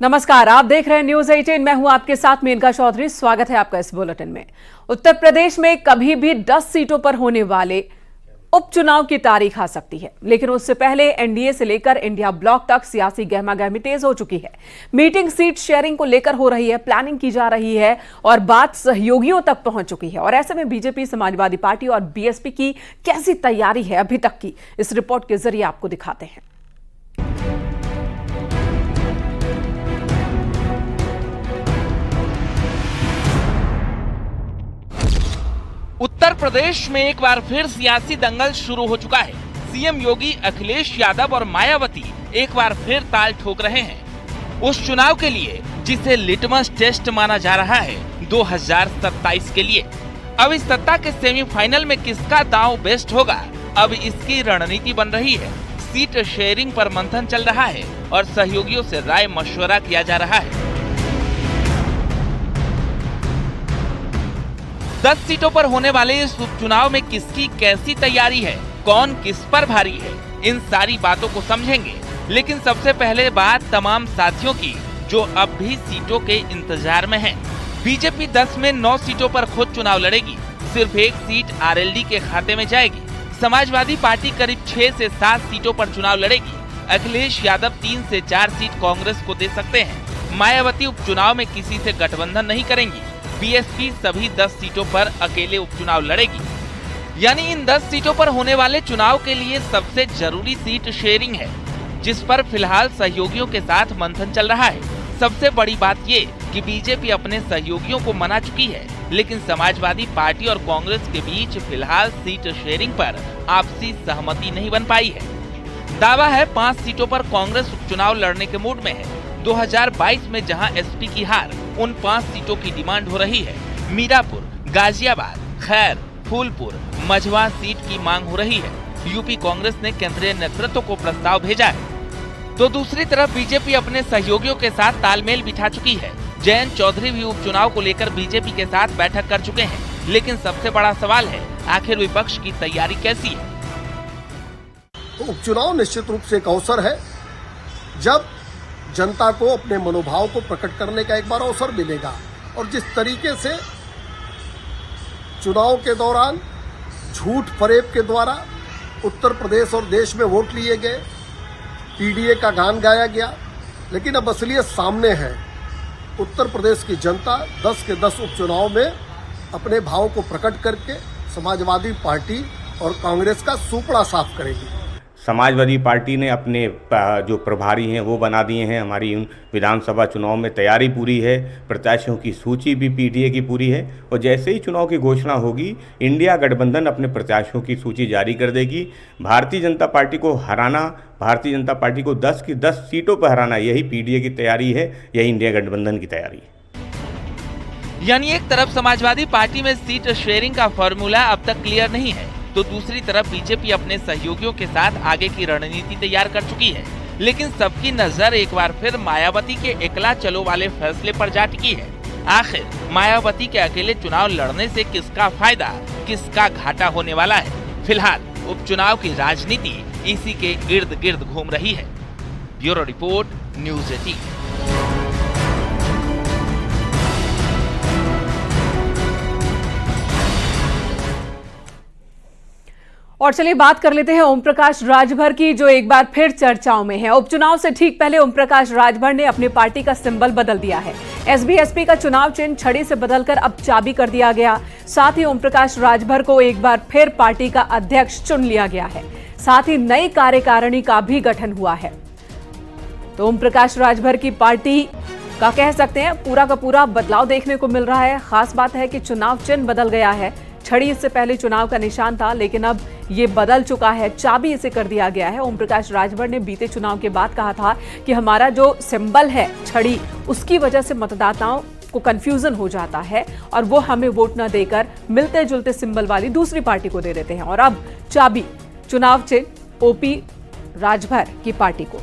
नमस्कार, आप देख रहे हैं न्यूज 18। मैं हूं आपके साथ मेनका चौधरी। स्वागत है आपका इस बुलेटिन में। उत्तर प्रदेश में कभी भी 10 सीटों पर होने वाले उपचुनाव की तारीख आ सकती है, लेकिन उससे पहले एनडीए से लेकर इंडिया ब्लॉक तक सियासी गहमागहमी तेज हो चुकी है। मीटिंग सीट शेयरिंग को लेकर हो रही है, प्लानिंग की जा रही है और बात सहयोगियों तक पहुंच चुकी है। और ऐसे में बीजेपी, समाजवादी पार्टी और बीएसपी की कैसी तैयारी है अभी तक की, इस रिपोर्ट के जरिए आपको दिखाते हैं। उत्तर प्रदेश में एक बार फिर सियासी दंगल शुरू हो चुका है। सीएम योगी, अखिलेश यादव और मायावती एक बार फिर ताल ठोक रहे हैं उस चुनाव के लिए जिसे लिटमस टेस्ट माना जा रहा है 2027 के लिए। अब इस सत्ता के सेमीफाइनल में किसका दांव बेस्ट होगा, अब इसकी रणनीति बन रही है। सीट शेयरिंग पर मंथन चल रहा है और सहयोगियों से राय मशवरा किया जा रहा है। 10 सीटों पर होने वाले इस उपचुनाव में किसकी कैसी तैयारी है, कौन किस पर भारी है, इन सारी बातों को समझेंगे। लेकिन सबसे पहले बात तमाम साथियों की जो अब भी सीटों के इंतजार में हैं। बीजेपी 10 में 9 सीटों पर खुद चुनाव लड़ेगी, सिर्फ एक सीट आरएलडी के खाते में जाएगी। समाजवादी पार्टी करीब 6 से 7 सीटों पर चुनाव लड़ेगी। अखिलेश यादव 3 से 4 सीट कांग्रेस को दे सकते हैं। मायावती उपचुनाव में किसी से गठबंधन नहीं करेंगी। बीएसपी सभी 10 सीटों पर अकेले उपचुनाव लड़ेगी। यानी इन 10 सीटों पर होने वाले चुनाव के लिए सबसे जरूरी सीट शेयरिंग है, जिस पर फिलहाल सहयोगियों के साथ मंथन चल रहा है। सबसे बड़ी बात ये कि बीजेपी अपने सहयोगियों को मना चुकी है, लेकिन समाजवादी पार्टी और कांग्रेस के बीच फिलहाल सीट शेयरिंग पर आपसी सहमति नहीं बन पाई है। दावा है 5 सीटों पर कांग्रेस उपचुनाव लड़ने के मूड में है। 2022 में जहां एसपी की हार, उन 5 सीटों की डिमांड हो रही है। मीरापुर, गाजियाबाद, खैर, फूलपुर, मझवा सीट की मांग हो रही है। यूपी कांग्रेस ने केंद्रीय नेतृत्व को प्रस्ताव भेजा है, तो दूसरी तरफ बीजेपी अपने सहयोगियों के साथ तालमेल बिठा चुकी है। जयंत चौधरी भी उपचुनाव को लेकर बीजेपी के साथ बैठक कर चुके हैं। लेकिन सबसे बड़ा सवाल है, आखिर विपक्ष की तैयारी कैसी है। तो उपचुनाव निश्चित रूप से एक अवसर है जब जनता को अपने मनोभाव को प्रकट करने का एक बार अवसर मिलेगा। और जिस तरीके से चुनाव के दौरान झूठ फरेब के द्वारा उत्तर प्रदेश और देश में वोट लिए गए, पीडीए का गान गाया गया, लेकिन अब असलियत सामने है। उत्तर प्रदेश की जनता 10 के 10 उपचुनाव में अपने भाव को प्रकट करके समाजवादी पार्टी और कांग्रेस का सुपड़ा साफ करेगी। समाजवादी पार्टी ने अपने जो प्रभारी हैं वो बना दिए हैं। हमारी विधानसभा चुनाव में तैयारी पूरी है। प्रत्याशियों की सूची भी पीडीए की पूरी है और जैसे ही चुनाव की घोषणा होगी, इंडिया गठबंधन अपने प्रत्याशियों की सूची जारी कर देगी। भारतीय जनता पार्टी को हराना, भारतीय जनता पार्टी को 10 की 10 सीटों पर हराना, यही पीडीए की तैयारी है, यही इंडिया गठबंधन की तैयारी है। यानी एक तरफ समाजवादी पार्टी में सीट शेयरिंग का फॉर्मूला अब तक क्लियर नहीं है, तो दूसरी तरफ बीजेपी अपने सहयोगियों के साथ आगे की रणनीति तैयार कर चुकी है। लेकिन सबकी नजर एक बार फिर मायावती के एकला चलो वाले फैसले पर जा टिकी है। आखिर मायावती के अकेले चुनाव लड़ने से किसका फायदा, किसका घाटा होने वाला है। फिलहाल उपचुनाव की राजनीति इसी के इर्द गिर्द घूम रही है। Bureau report, news 18। और चलिए बात कर लेते हैं ओम प्रकाश राजभर की, जो एक बार फिर चर्चाओं में है। उपचुनाव से ठीक पहले ओम प्रकाश राजभर ने अपनी पार्टी का सिंबल बदल दिया है। एसबीएसपी का चुनाव चिन्ह छड़ी से बदलकर अब चाबी कर दिया गया। साथ ही ओम प्रकाश राजभर को एक बार फिर पार्टी का अध्यक्ष चुन लिया गया है। साथ ही नई कार्यकारिणी का भी गठन हुआ है। तो ओम प्रकाश राजभर की पार्टी का कह सकते हैं पूरा का पूरा बदलाव देखने को मिल रहा है। खास बात है कि चुनाव चिन्ह बदल गया है। छड़ी इससे पहले चुनाव का निशान था, लेकिन अब ये बदल चुका है, चाबी इसे कर दिया गया है। ओम प्रकाश राजभर ने बीते चुनाव के बाद कहा था कि हमारा जो सिंबल है छड़ी, उसकी वजह से मतदाताओं को कंफ्यूजन हो जाता है और वो हमें वोट न देकर मिलते जुलते सिंबल वाली दूसरी पार्टी को दे देते हैं। और अब चाबी चुनाव चिन्ह ओपी राजभर की पार्टी को।